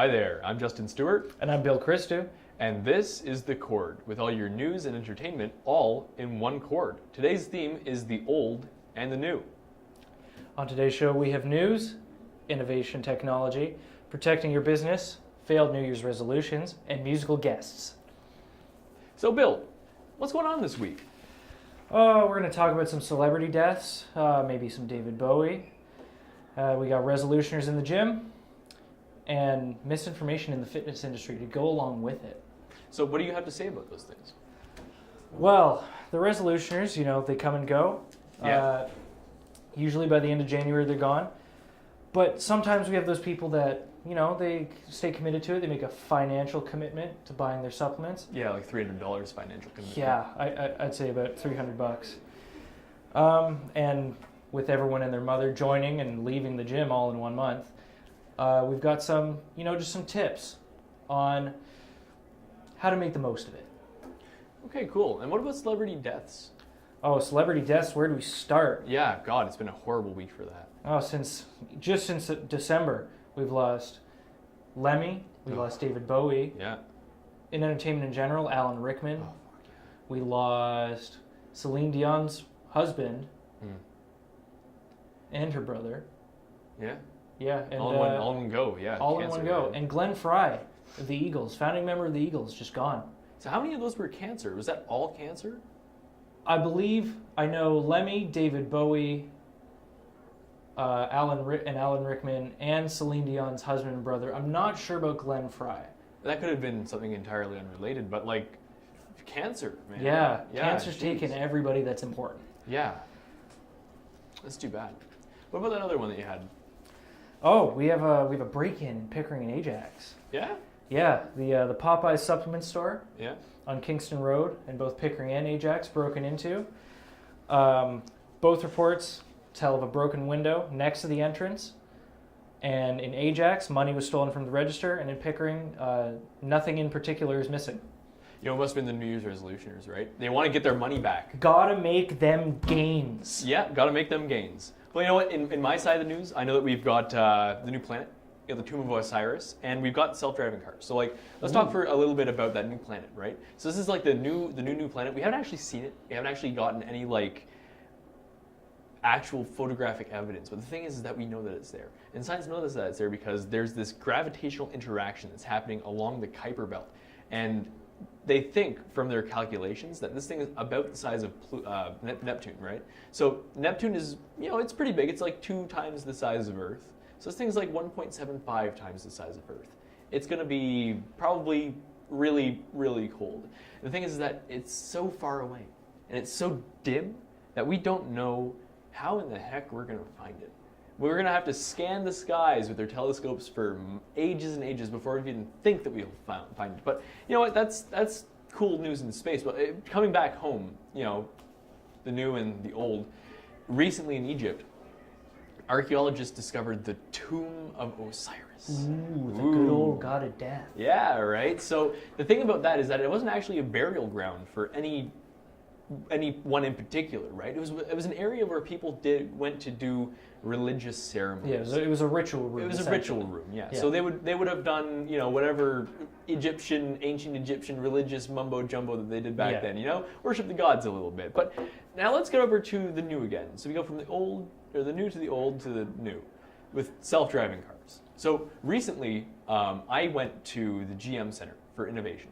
Hi there, I'm Justin Stewart. And I'm Bill Christou. And this is The Cord, with all your news and entertainment all in one cord. Today's theme is the old and the new. On today's show, we have news, innovation technology, protecting your business, failed New Year's resolutions, and musical guests. So Bill, what's going on this week? Oh, we're going to talk about some celebrity deaths, maybe some David Bowie. We got resolutioners in the gym, and misinformation in the fitness industry to go along with it. So what do you have to say about those things? Well, the resolutioners, they come and go. Yeah. Usually by the end of January, they're gone. But sometimes we have those people that, they stay committed to it. They make a financial commitment to buying their supplements. Yeah, like $300 financial commitment. Yeah, I'd say about $300. And with everyone and their mother joining and leaving the gym all in 1 month, we've got some, just some tips on how to make the most of it. Okay, cool. And what about celebrity deaths? Oh, celebrity deaths, where do we start? Yeah, God, it's been a horrible week for that. Oh, since December, we've lost Lemmy, we lost David Bowie. Yeah. In entertainment in general, Alan Rickman. We lost Celine Dion's husband and her brother. Yeah. Yeah, and all in one go, yeah. All Cancer, in one go. right? And Glenn Fry of the Eagles, founding member of the Eagles, just gone. So how many of those were cancer? Was that all cancer? I know Lemmy, David Bowie, Alan Rickman, and Celine Dion's husband and brother. I'm not sure about Glenn Fry. That could have been something entirely unrelated, but like cancer, man. Yeah, cancer's taken everybody that's important. Yeah. That's too bad. What about that other one that you had? Oh, we have a break-in in Pickering and Ajax. Yeah? Yeah, the Popeyes supplement store. Yeah. On Kingston Road in both Pickering and Ajax, broken into. Both reports tell of a broken window next to the entrance. And in Ajax, money was stolen from the register, and in Pickering, nothing in particular is missing. It must have been the New Year's resolutioners, right? They want to get their money back. Gotta make them gains. Yeah, gotta make them gains. Well, you know what? In my side of the news, I know that we've got the new planet, the Tomb of Osiris, and we've got self-driving cars. So, let's talk for a little bit about that new planet, right? So this is like the new planet. We haven't actually seen it. We haven't actually gotten any actual photographic evidence. But the thing is that we know that it's there, and science knows that it's there because there's this gravitational interaction that's happening along the Kuiper belt, and they think from their calculations that this thing is about the size of Neptune, right? So Neptune is, it's pretty big. It's like 2 times the size of Earth. So this thing is like 1.75 times the size of Earth. It's going to be probably really, really cold. The thing is that it's so far away and it's so dim that we don't know how in the heck we're going to find it. We're going to have to scan the skies with our telescopes for ages and ages before we even think that we'll find it. But you know what? That's cool news in space. But coming back home, the new and the old, recently in Egypt, archaeologists discovered the Tomb of Osiris. Ooh, the good old god of death. Yeah, right? So the thing about that is that it wasn't actually a burial ground for any one in particular, right? It was an area where people went to do religious ceremonies. Yeah, it was a ritual room. It was a ritual room, yeah. So they would have done, whatever ancient Egyptian religious mumbo jumbo that they did back then, worship the gods a little bit. But now let's get over to the new again. So we go from the new to the old to the new with self-driving cars. So recently, I went to the GM Center for Innovation.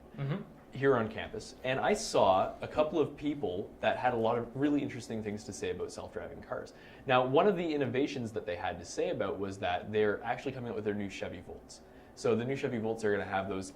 Here on campus, and I saw a couple of people that had a lot of really interesting things to say about self-driving cars. Now, one of the innovations that they had to say about was that they're actually coming out with their new Chevy Volts. So the new Chevy Volts are going to have those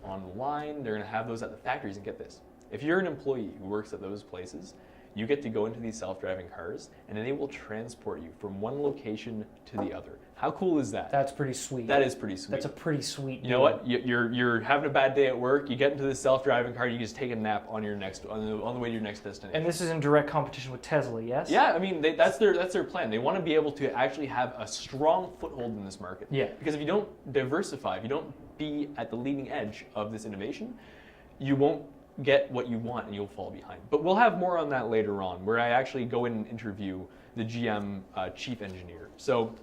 online, they're going to have those at the factories, and get this. If you're an employee who works at those places, you get to go into these self-driving cars, and then they will transport you from one location to the other. How cool is that? That's pretty sweet. That is pretty sweet. That's a pretty sweet deal. You know what? You're having a bad day at work. You get into this self-driving car. You just take a nap on the way to your next destination. And this is in direct competition with Tesla, yes? Yeah, I mean that's their plan. They want to be able to actually have a strong foothold in this market. Yeah. Because if you don't diversify, if you don't be at the leading edge of this innovation, you won't get what you want and you'll fall behind. But we'll have more on that later on, where I actually go in and interview the GM chief engineer. So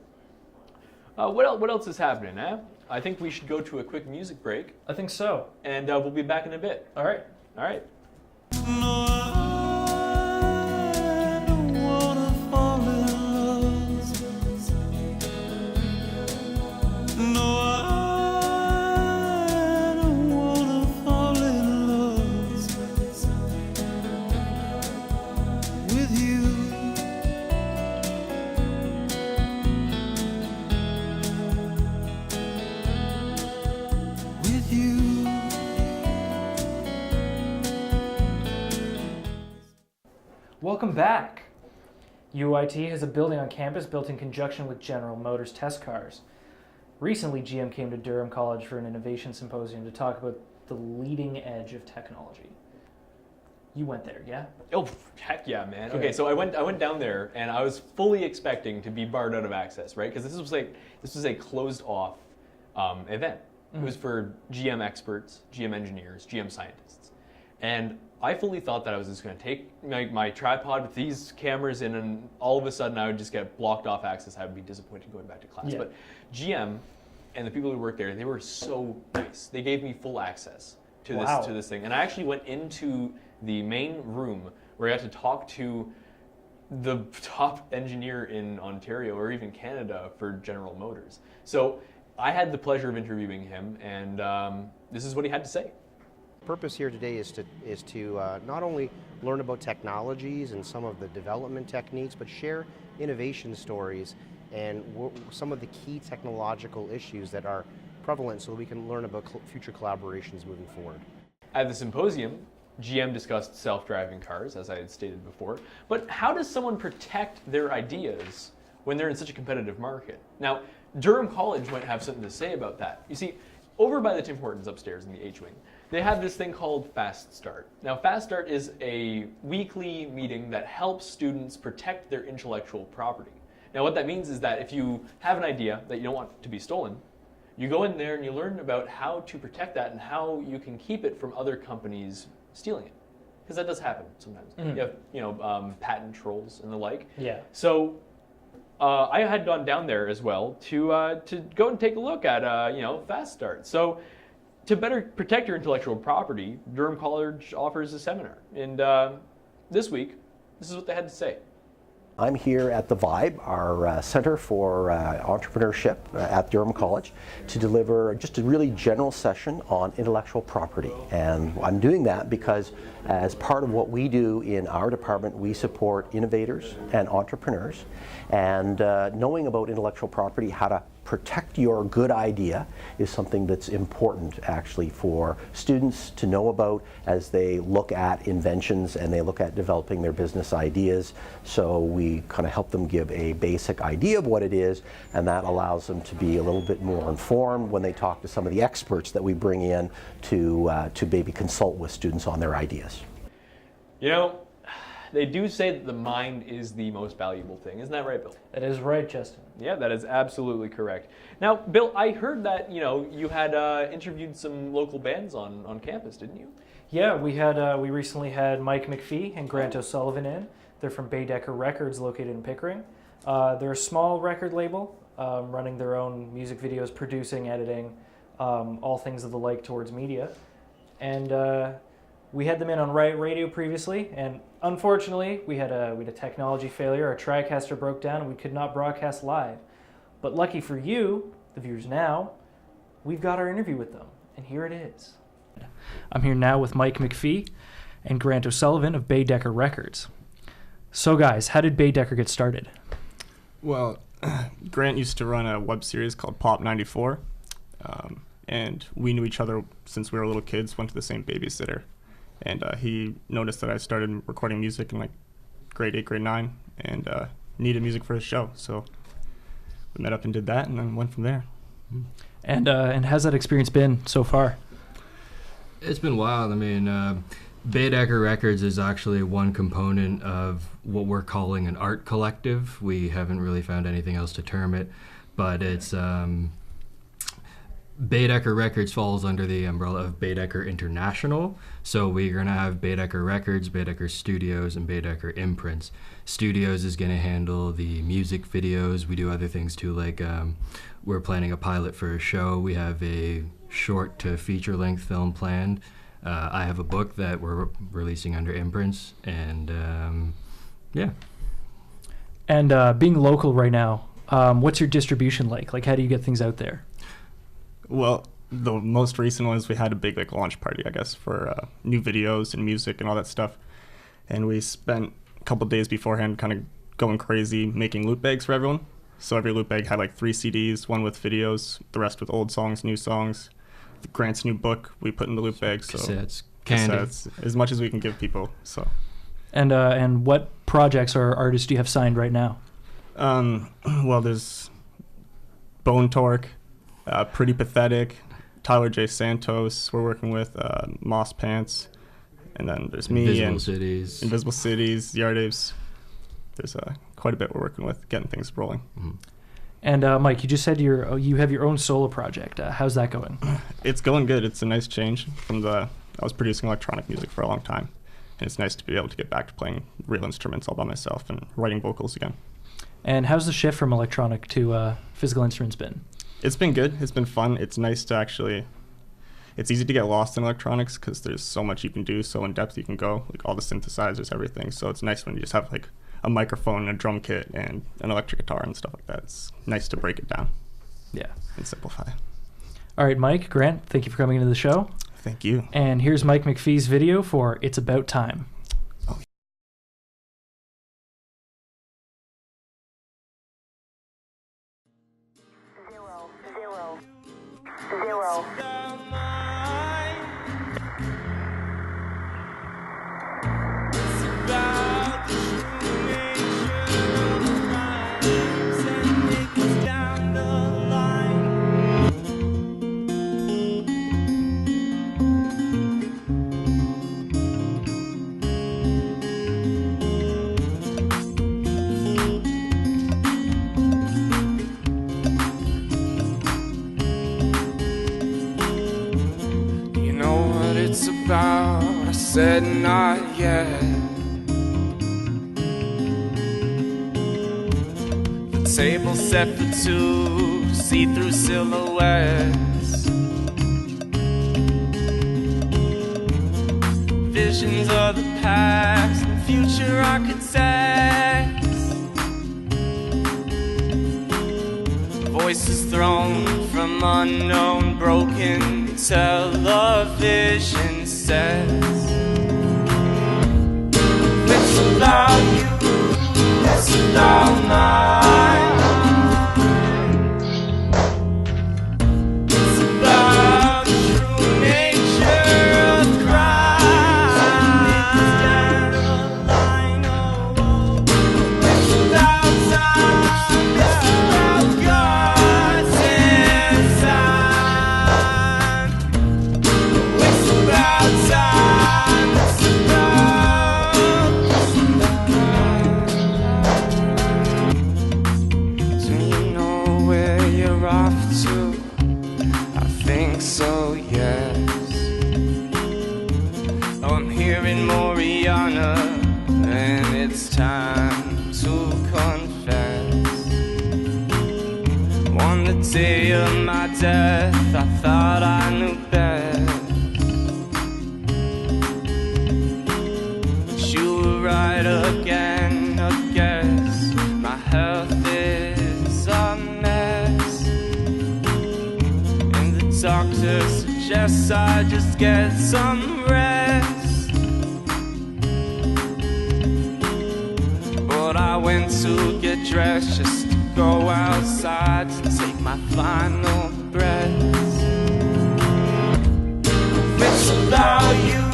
What else is happening, eh? I think we should go to a quick music break, I think so. and we'll be back in a bit. All right. All right. No, I don't wanna fall in love. No, I don't wanna fall in love with you. With you. Welcome back. UIT has a building on campus built in conjunction with General Motors test cars. Recently, GM came to Durham College for an innovation symposium to talk about the leading edge of technology. You went there, yeah? Oh, heck yeah, man. Good. Okay, so I went down there, and I was fully expecting to be barred out of access, right? Because this was a closed off event. It was for GM experts, GM engineers, GM scientists, and I fully thought that I was just going to take my tripod with these cameras in, and all of a sudden I would just get blocked off access. I would be disappointed going back to class. Yeah. But GM and the people who worked there, they were so nice. They gave me full access to Wow. this thing, and I actually went into the main room where I got to talk to the top engineer in Ontario or even Canada for General Motors. So I had the pleasure of interviewing him, and this is what he had to say. Purpose here today is to not only learn about technologies and some of the development techniques, but share innovation stories and some of the key technological issues that are prevalent so that we can learn about future collaborations moving forward. At the symposium, GM discussed self-driving cars, as I had stated before, but how does someone protect their ideas when they're in such a competitive market? Now, Durham College might have something to say about that. You see, over by the Tim Hortons upstairs in the H-Wing, they have this thing called Fast Start. Now, Fast Start is a weekly meeting that helps students protect their intellectual property. Now, what that means is that if you have an idea that you don't want to be stolen, you go in there and you learn about how to protect that and how you can keep it from other companies stealing it. Because that does happen sometimes. You have, patent trolls and the like. Yeah. So I had gone down there as well to go and take a look at Fast Start. So to better protect your intellectual property, Durham College offers a seminar, and this week, this is what they had to say. I'm here at the Vibe, our Center for Entrepreneurship at Durham College, to deliver just a really general session on intellectual property. And I'm doing that because as part of what we do in our department, we support innovators and entrepreneurs. And knowing about intellectual property, how to protect your good idea, is something that's important actually for students to know about as they look at inventions and they look at developing their business ideas. So we kind of help them give a basic idea of what it is, and that allows them to be a little bit more informed when they talk to some of the experts that we bring in to maybe consult with students on their ideas. You know, they do say that the mind is the most valuable thing. Isn't that right, Bill? That is right, Justin. Yeah, that is absolutely correct. Now, Bill, I heard that you had interviewed some local bands on campus, didn't you? Yeah, we recently had Mike McPhee and Grant O'Sullivan in. They're from Baedeker Records, located in Pickering. They're a small record label, running their own music videos, producing, editing, all things of the like towards media. And we had them in on Riot Radio previously, and unfortunately, we had a technology failure. Our TriCaster broke down, and we could not broadcast live. But lucky for you, the viewers now, we've got our interview with them, and here it is. I'm here now with Mike McPhee and Grant O'Sullivan of Baedeker Records. So guys, how did Baedeker get started? Well, Grant used to run a web series called Pop 94, and we knew each other since we were little kids, went to the same babysitter. And he noticed that I started recording music in like grade 8, grade 9, and needed music for his show. So we met up and did that, and then went from there. And how's that experience been so far? It's been wild. I mean, Baedeker Records is actually one component of what we're calling an art collective. We haven't really found anything else to term it, but it's Baedeker Records falls under the umbrella of Baedeker International. So we're going to have Baedeker Records, Baedeker Studios, and Baedeker Imprints. Studios is going to handle the music videos. We do other things too, like we're planning a pilot for a show. We have a short to feature length film planned. I have a book that we're releasing under Imprints, and yeah. And being local right now, what's your distribution like? Like, how do you get things out there? Well, the most recent ones, we had a big launch party, I guess, for new videos and music and all that stuff. And we spent a couple days beforehand kind of going crazy making loot bags for everyone. So every loot bag had 3 CDs, one with videos, the rest with old songs, new songs. Grant's new book we put in the loot bag. So Cassettes, candy. Cassettes, as much as we can give people. So. And what projects or artists do you have signed right now? Well, there's Bone Torque, Pretty Pathetic, Tyler J. Santos we're working with, Moss Pants, and then there's me Invisible Cities. Invisible Cities, Yardaves. There's quite a bit we're working with, getting things rolling. Mm-hmm. And Mike, you just said you have your own solo project. How's that going? It's going good. It's a nice change from I was producing electronic music for a long time, and it's nice to be able to get back to playing real instruments all by myself and writing vocals again. And how's the shift from electronic to physical instruments been? It's been good. It's been fun. It's nice to actually... It's easy to get lost in electronics because there's so much you can do, so in depth you can go, all the synthesizers, everything. So it's nice when you just have a microphone, a drum kit, and an electric guitar and stuff like that. It's nice to break it down. Yeah. And simplify. All right, Mike, Grant, thank you for coming into the show. Thank you. And here's Mike McPhee's video for It's About Time. Zero. It's about, I said not yet. The table set for 2 see-through silhouettes. Visions of the past and future architects. Voices thrown from unknown broken television sets. It's about you, it's about mine. It's about the true nature of crime. It's down a line, it's about time, it's about God's inside. It's about time, it's about. Do you know where you're off to? I think so, yes. Oh, I'm hearing Moriana, and it's time to confess. On the day of my death, I thought I knew best. But you were right again, I guess. My health is a mess, and the doctor suggests I just get some rest. But I went to get dressed just to go outside to take my final breath. It's about you,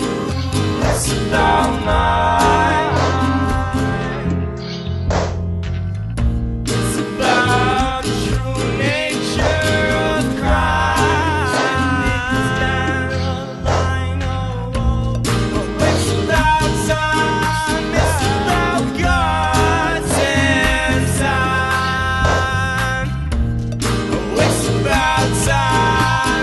it's about mine. It's about the true nature of crime. It's down a line, it's about time, it's about God's inside. It's about time.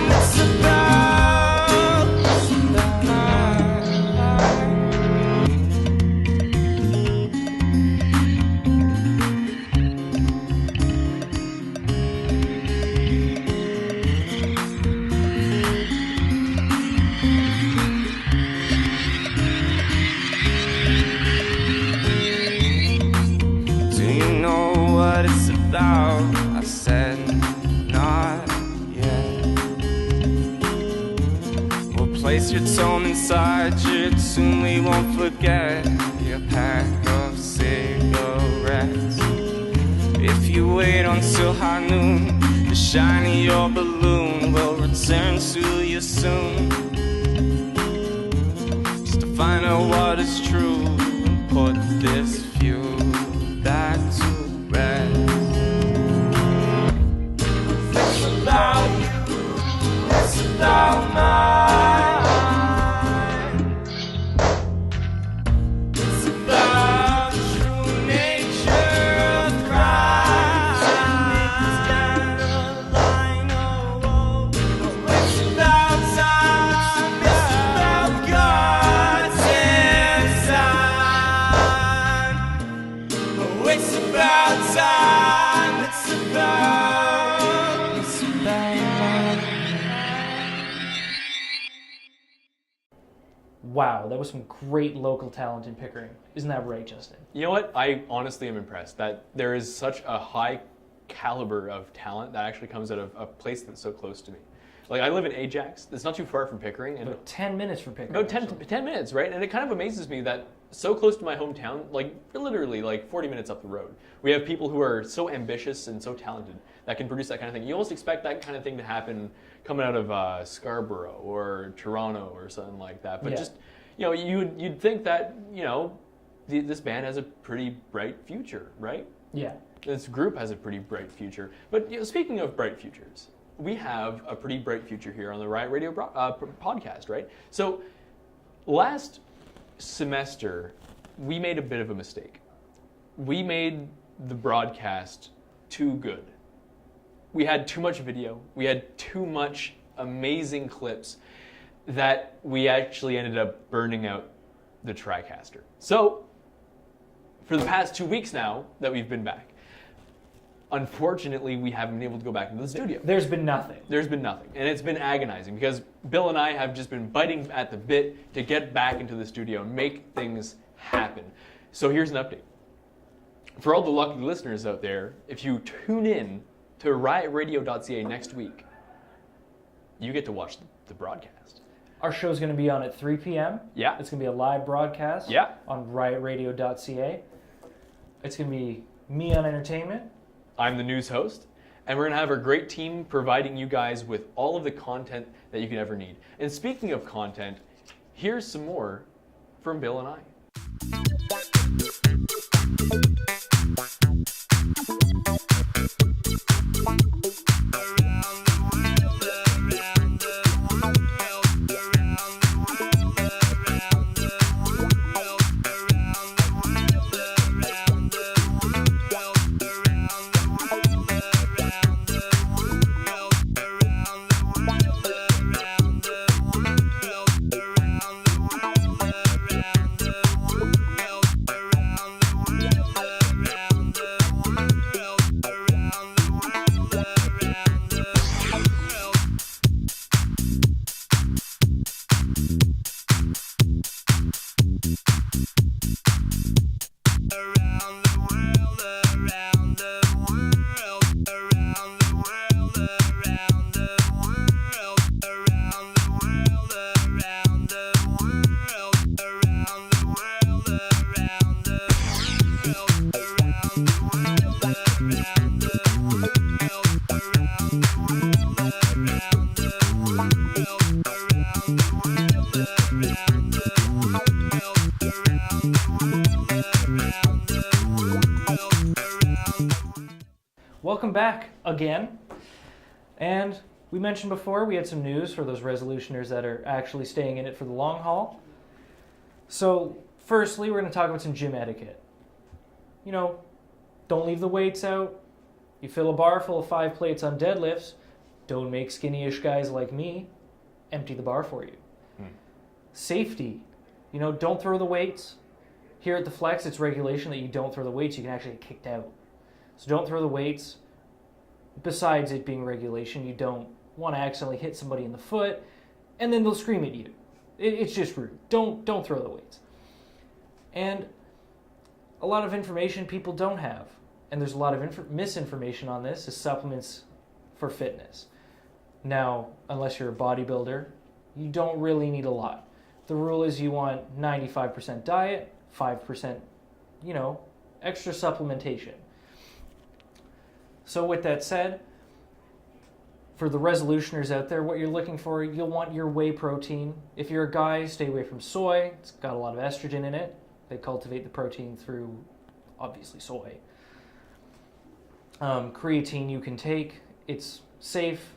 As you're torn inside you, soon we won't forget your pack of cigarettes. If you wait until high noon, the shine of your balloon will return to you soon. Just to find out what is true and put this feud back to rest. It's about you, it's about mine. It's about the true nature of crime. It's got a line of woe. It's about time. It's about God's inside. Oh, it's about time. It's about. Wow, that was some great local talent in Pickering. Isn't that right, Justin? You know what? I honestly am impressed that there is such a high caliber of talent that actually comes out of a place that's so close to me. Like, I live in Ajax. It's not too far from Pickering. And About 10 minutes from Pickering. about 10 actually. 10 minutes, right? And it kind of amazes me that so close to my hometown, like literally like 40 minutes up the road, we have people who are so ambitious and so talented that can produce that kind of thing. You almost expect that kind of thing to happen coming out of Scarborough or Toronto or something like that. But Yeah. just, you'd think that, this band has a pretty bright future, right? Yeah. This group has a pretty bright future. But speaking of bright futures, we have a pretty bright future here on the Riot Radio podcast, right? So last semester, we made a bit of a mistake. We made the broadcast too good. We had too much video. We had too much amazing clips that we actually ended up burning out the TriCaster. So for the past 2 weeks now that we've been back, unfortunately, we haven't been able to go back into the studio. There's been nothing. There's been nothing, and it's been agonizing because Bill and I have just been biting at the bit to get back into the studio and make things happen. So here's an update. For all the lucky listeners out there, if you tune in to riotradio.ca next week, you get to watch the broadcast. Our show's going to be on at 3 p.m. Yeah. It's going to be a live broadcast Yeah. on riotradio.ca. It's going to be me on entertainment. I'm the news host, and we're going to have our great team providing you guys with all of the content that you could ever need. And speaking of content, here's some more from Bill and I. Welcome back again. And we mentioned before we had some news for those resolutioners that are actually staying in it for the long haul. So, firstly, we're going to talk about some gym etiquette. You know, don't leave the weights out. You fill a bar full of 5 plates on deadlifts. Don't make skinny-ish guys like me empty the bar for you. Safety. You know, don't throw the weights. Here at the Flex, it's regulation that you don't throw the weights. You can actually get kicked out. So don't throw the weights. Besides it being regulation, you don't want to accidentally hit somebody in the foot, and then they'll scream at you. It's just rude. Don't throw the weights. And a lot of information people don't have, and there's a lot of misinformation on this, is supplements for fitness. Now, unless you're a bodybuilder, You don't really need a lot. The rule is you want 95% diet, 5%, extra supplementation. So with that said, for the resolutioners out there, what you're looking for, you'll want your whey protein. If you're a guy, stay away from soy. It's got a lot of estrogen in it. They cultivate the protein through, obviously, soy. Creatine you can take. It's safe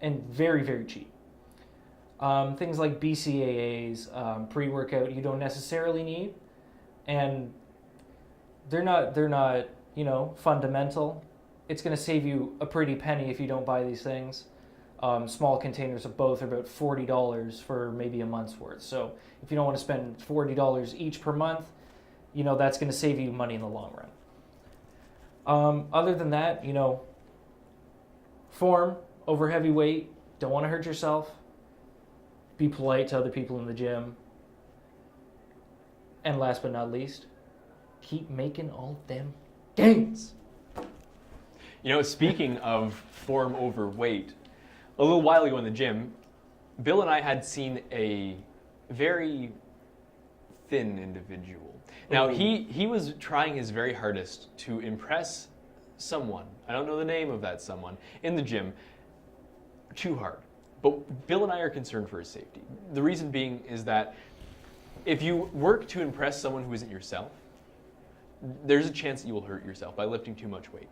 and very, very cheap. Things like BCAAs, pre-workout, you don't necessarily need, and they're not fundamental. It's going to save you a pretty penny if you don't buy these things. Small containers of both are about $40 for maybe a month's worth. So if you don't want to spend $40 each per month, that's going to save you money in the long run. Other than that, form over heavy weight, don't want to hurt yourself. Be polite to other people in the gym. And last but not least, keep making all them gains. Speaking of form over weight, a little while ago in the gym, Bill and I had seen a very thin individual. Now, he was trying his very hardest to impress someone, I don't know the name of that someone, in the gym, too hard. But Bill and I are concerned for his safety. The reason being is that if you work to impress someone who isn't yourself, there's a chance that you will hurt yourself by lifting too much weight.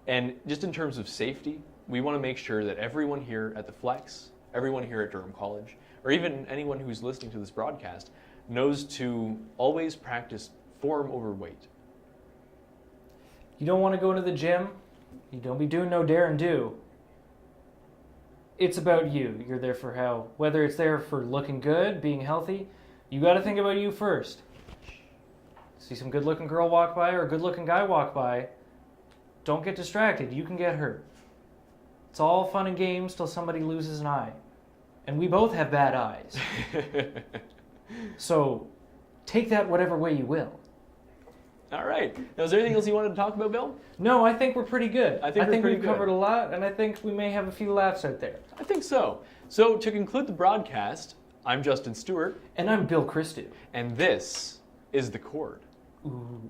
And just in terms of safety, we want to make sure that everyone here at the Flex, everyone here at Durham College, or even anyone who's listening to this broadcast, knows to always practice form over weight. You don't want to go to the gym. You don't be doing no dare and do. It's about you. You're there for how, whether it's there for looking good, being healthy, you got to think about you first. See some good looking girl walk by or a good looking guy walk by, don't get distracted. You can get hurt. It's all fun and games till somebody loses an eye. And we both have bad eyes. So take that whatever way you will. All right. Now, is there anything else you wanted to talk about, Bill? No, I think we're pretty good. I think we've covered a lot, and I think we may have a few laughs out there. I think so. So to conclude the broadcast, I'm Justin Stewart. And I'm Bill Christou. And this is The Chord. Ooh.